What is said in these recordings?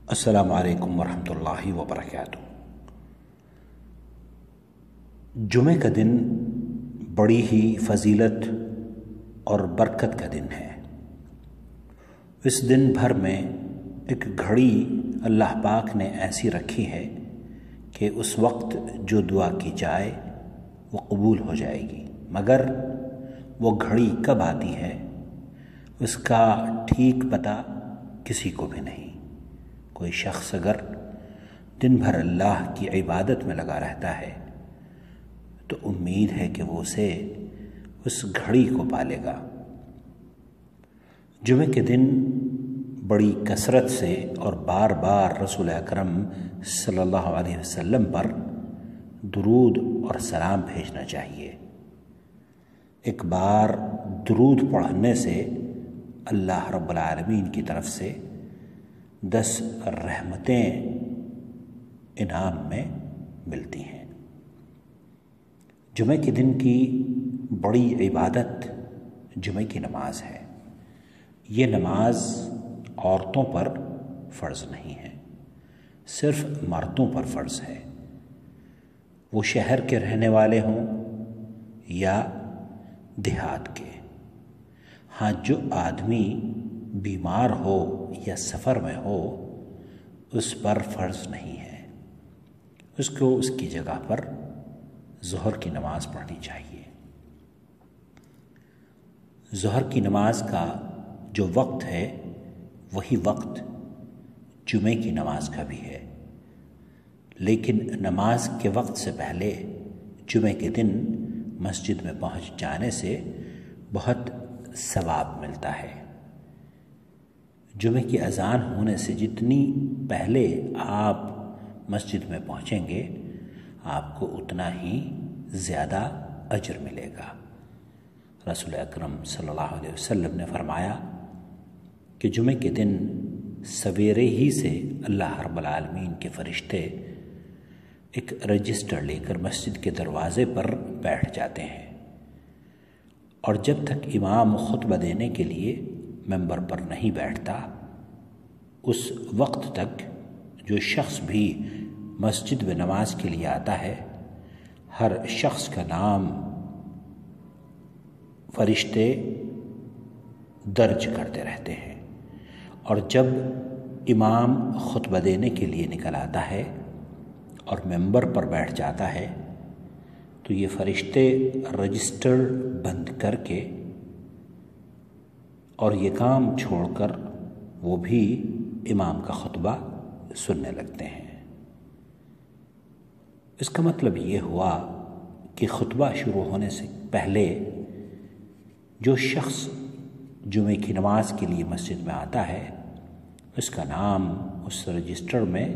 السلام علیکم ورحمۃ اللہ وبرکاتہ۔ جمعہ کا دن بڑی ہی فضیلت اور برکت کا دن ہے۔ اس دن بھر میں ایک گھڑی اللہ پاک نے ایسی رکھی ہے کہ اس وقت جو دعا کی جائے وہ قبول ہو جائے گی، مگر وہ گھڑی کب آتی ہے اس کا ٹھیک پتہ کسی کو بھی نہیں۔ کوئی شخص اگر دن بھر اللہ کی عبادت میں لگا رہتا ہے تو امید ہے کہ وہ اسے اس گھڑی کو پالے گا۔ جمعہ کے دن بڑی کثرت سے اور بار بار رسول اکرم صلی اللہ علیہ وسلم پر درود اور سلام بھیجنا چاہیے۔ ایک بار درود پڑھنے سے اللہ رب العالمین کی طرف سے 10 رحمتیں انعام میں ملتی ہیں۔ جمعہ کے دن کی بڑی عبادت جمعہ کی نماز ہے۔ یہ نماز عورتوں پر فرض نہیں ہے، صرف مردوں پر فرض ہے، وہ شہر کے رہنے والے ہوں یا دیہات کے۔ ہاں، جو آدمی بیمار ہو یا سفر میں ہو اس پر فرض نہیں ہے، اس کو اس کی جگہ پر ظہر کی نماز پڑھنی چاہیے۔ ظہر کی نماز کا جو وقت ہے وہی وقت جمعہ کی نماز کا بھی ہے، لیکن نماز کے وقت سے پہلے جمعہ کے دن مسجد میں پہنچ جانے سے بہت ثواب ملتا ہے۔ جمعہ کی اذان ہونے سے جتنی پہلے آپ مسجد میں پہنچیں گے آپ کو اتنا ہی زیادہ اجر ملے گا۔ رسول اکرم صلی اللہ علیہ وسلم نے فرمایا کہ جمعہ کے دن سویرے ہی سے اللہ رب العالمین کے فرشتے ایک رجسٹر لے کر مسجد کے دروازے پر بیٹھ جاتے ہیں، اور جب تک امام خطبہ دینے کے لیے ممبر پر نہیں بیٹھتا اس وقت تک جو شخص بھی مسجد میں نماز کے لیے آتا ہے ہر شخص کا نام فرشتے درج کرتے رہتے ہیں، اور جب امام خطبہ دینے کے لیے نکل آتا ہے اور ممبر پر بیٹھ جاتا ہے تو یہ فرشتے رجسٹر بند کر کے اور یہ کام چھوڑ کر وہ بھی امام کا خطبہ سننے لگتے ہیں۔ اس کا مطلب یہ ہوا کہ خطبہ شروع ہونے سے پہلے جو شخص جمعہ کی نماز کے لیے مسجد میں آتا ہے اس کا نام اس رجسٹر میں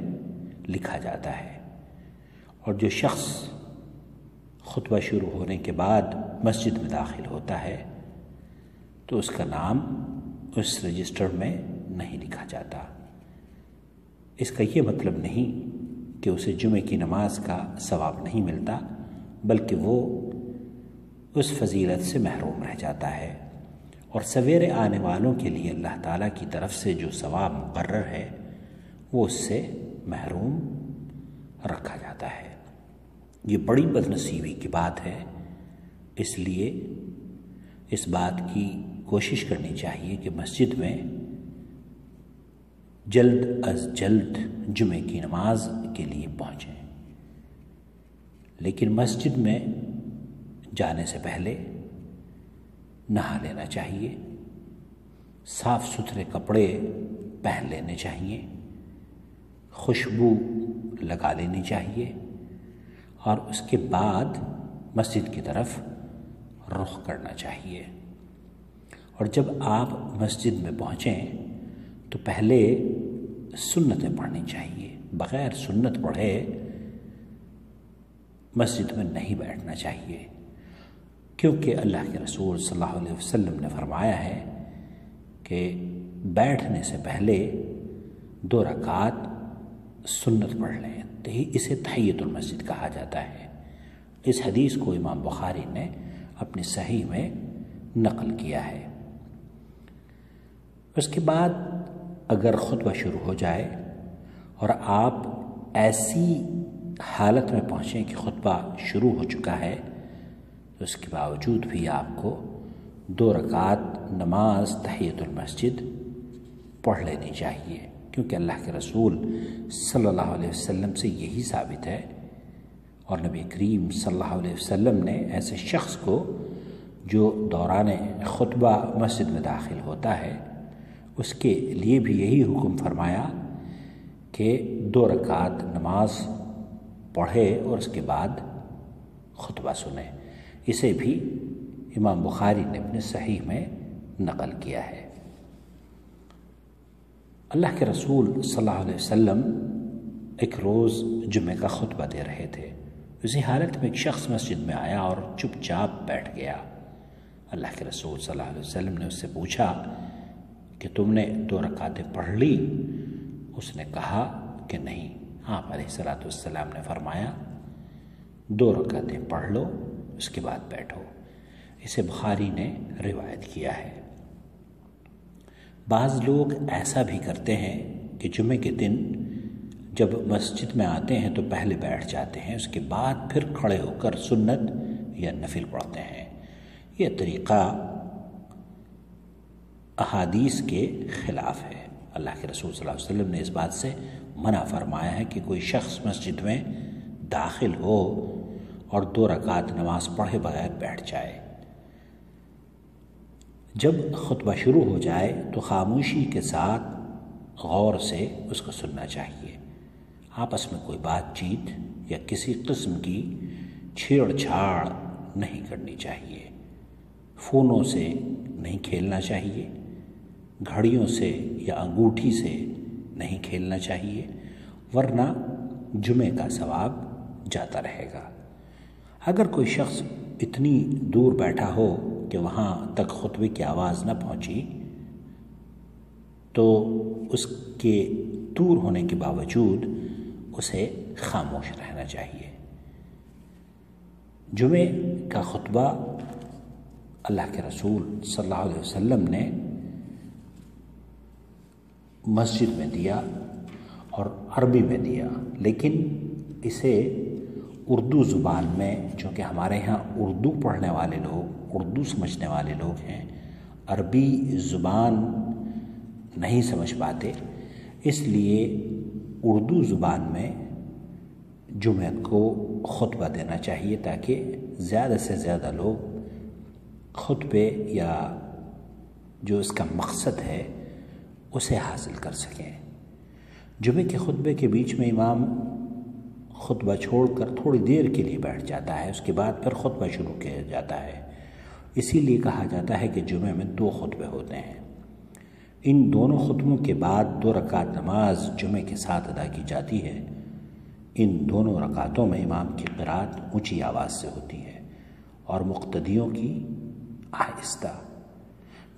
لکھا جاتا ہے، اور جو شخص خطبہ شروع ہونے کے بعد مسجد میں داخل ہوتا ہے تو اس کا نام اس رجسٹر میں نہیں لکھا جاتا۔ اس کا یہ مطلب نہیں کہ اسے جمعہ کی نماز کا ثواب نہیں ملتا، بلکہ وہ اس فضیلت سے محروم رہ جاتا ہے، اور سویرے آنے والوں کے لیے اللہ تعالیٰ کی طرف سے جو ثواب مقرر ہے وہ اس سے محروم رکھا جاتا ہے۔ یہ بڑی بدنصیبی کی بات ہے، اس لیے اس بات کی کوشش کرنی چاہیے کہ مسجد میں جلد از جلد جمعہ کی نماز کے لیے پہنچیں، لیکن مسجد میں جانے سے پہلے نہا لینا چاہیے، صاف ستھرے کپڑے پہن لینے چاہیے، خوشبو لگا لینی چاہیے، اور اس کے بعد مسجد کی طرف رخ کرنا چاہیے۔ اور جب آپ مسجد میں پہنچیں تو پہلے سنتیں پڑھنی چاہیے، بغیر سنت پڑھے مسجد میں نہیں بیٹھنا چاہیے، کیونکہ اللہ کے رسول صلی اللہ علیہ وسلم نے فرمایا ہے کہ بیٹھنے سے پہلے 2 رکعات سنت پڑھ لیں، تو اسے تحیۃ المسجد کہا جاتا ہے۔ اس حدیث کو امام بخاری نے اپنی صحیح میں نقل کیا ہے۔ اس کے بعد اگر خطبہ شروع ہو جائے اور آپ ایسی حالت میں پہنچیں کہ خطبہ شروع ہو چکا ہے، تو اس کے باوجود بھی آپ کو 2 رکعت نماز تحیۃ المسجد پڑھ لینی چاہیے، کیونکہ اللہ کے رسول صلی اللہ علیہ وسلم سے یہی ثابت ہے، اور نبی کریم صلی اللہ علیہ وسلم نے ایسے شخص کو جو دوران خطبہ مسجد میں داخل ہوتا ہے اس کے لیے بھی یہی حکم فرمایا کہ 2 رکعت نماز پڑھے اور اس کے بعد خطبہ سنے۔ اسے بھی امام بخاری نے اپنے صحیح میں نقل کیا ہے۔ اللہ کے رسول صلی اللہ علیہ وسلم ایک روز جمعہ کا خطبہ دے رہے تھے، اسی حالت میں ایک شخص مسجد میں آیا اور چپ چاپ بیٹھ گیا۔ اللہ کے رسول صلی اللہ علیہ وسلم نے اس سے پوچھا کہ تم نے 2 رکعتیں پڑھ لی؟ اس نے کہا کہ نہیں۔ آپ علیہ الصلوۃ والسلام نے فرمایا 2 رکعتیں پڑھ لو، اس کے بعد بیٹھو۔ اسے بخاری نے روایت کیا ہے۔ بعض لوگ ایسا بھی کرتے ہیں کہ جمعے کے دن جب مسجد میں آتے ہیں تو پہلے بیٹھ جاتے ہیں، اس کے بعد پھر کھڑے ہو کر سنت یا نفل پڑھتے ہیں۔ یہ طریقہ احادیث کے خلاف ہے۔ اللہ کے رسول صلی اللہ علیہ وسلم نے اس بات سے منع فرمایا ہے کہ کوئی شخص مسجد میں داخل ہو اور 2 رکعت نماز پڑھے بغیر بیٹھ جائے۔ جب خطبہ شروع ہو جائے تو خاموشی کے ساتھ غور سے اس کو سننا چاہیے۔ آپس میں کوئی بات چیت یا کسی قسم کی چھیڑ چھاڑ نہیں کرنی چاہیے، فونوں سے نہیں کھیلنا چاہیے، گھڑیوں سے یا انگوٹھی سے نہیں کھیلنا چاہیے، ورنہ جمعے کا ثواب جاتا رہے گا۔ اگر کوئی شخص اتنی دور بیٹھا ہو کہ وہاں تک خطبے کی آواز نہ پہنچی تو اس کے دور ہونے کے باوجود اسے خاموش رہنا چاہیے۔ جمعے کا خطبہ اللہ کے رسول صلی اللہ علیہ وسلم نے مسجد میں دیا اور عربی میں دیا، لیکن اسے اردو زبان میں، چونکہ ہمارے ہاں اردو پڑھنے والے لوگ، اردو سمجھنے والے لوگ ہیں، عربی زبان نہیں سمجھ پاتے، اس لیے اردو زبان میں جمعہ کو خطبہ دینا چاہیے تاکہ زیادہ سے زیادہ لوگ خطبے یا جو اس کا مقصد ہے اسے حاصل کر سکیں۔ جمعے کے خطبے کے بیچ میں امام خطبہ چھوڑ کر تھوڑی دیر کے لیے بیٹھ جاتا ہے، اس کے بعد پھر خطبہ شروع کیا جاتا ہے۔ اسی لیے کہا جاتا ہے کہ جمعے میں 2 خطبے ہوتے ہیں۔ ان دونوں خطبوں کے بعد 2 رکعت نماز جمعے کے ساتھ ادا کی جاتی ہے۔ ان دونوں رکعتوں میں امام کی قرات اونچی آواز سے ہوتی ہے اور مقتدیوں کی آہستہ۔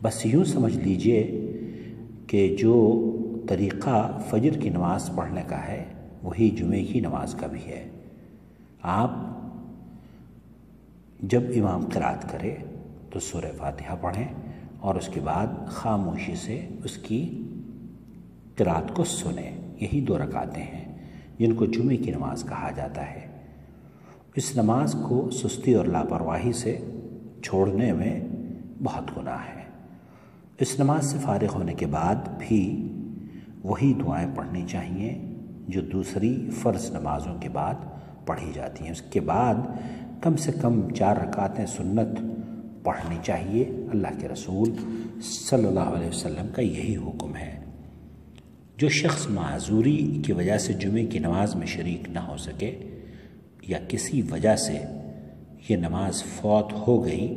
بس یوں سمجھ لیجئے کہ جو طریقہ فجر کی نماز پڑھنے کا ہے وہی جمعے کی نماز کا بھی ہے۔ آپ جب امام قرات کرے تو سورہ فاتحہ پڑھیں اور اس کے بعد خاموشی سے اس کی قرات کو سنیں۔ یہی 2 رکعتیں ہیں جن کو جمعے کی نماز کہا جاتا ہے۔ اس نماز کو سستی اور لاپرواہی سے چھوڑنے میں بہت گناہ ہے۔ اس نماز سے فارغ ہونے کے بعد بھی وہی دعائیں پڑھنی چاہیے جو دوسری فرض نمازوں کے بعد پڑھی جاتی ہیں۔ اس کے بعد کم سے کم 4 رکعتیں سنت پڑھنی چاہیے۔ اللہ کے رسول صلی اللہ علیہ وسلم کا یہی حکم ہے۔ جو شخص معذوری کی وجہ سے جمعے کی نماز میں شریک نہ ہو سکے یا کسی وجہ سے یہ نماز فوت ہو گئی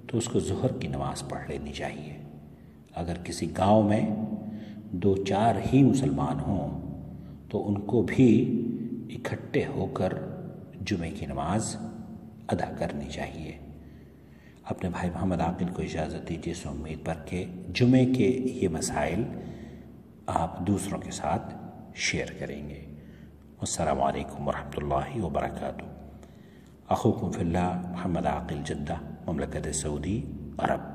تو اس کو ظہر کی نماز پڑھ لینی چاہیے۔ اگر کسی گاؤں میں 2-4 ہی مسلمان ہوں تو ان کو بھی اکٹھے ہو کر جمعے کی نماز ادا کرنی چاہیے۔ اپنے بھائی محمد عاقل کو اجازت دیجیے اس امید پر کہ جمعے کے یہ مسائل آپ دوسروں کے ساتھ شیئر کریں گے۔ السلام علیکم ورحمۃ اللہ وبرکاتہ۔ اخوکم فی اللہ محمد عاقل، جدہ، مملکت سعودی عرب۔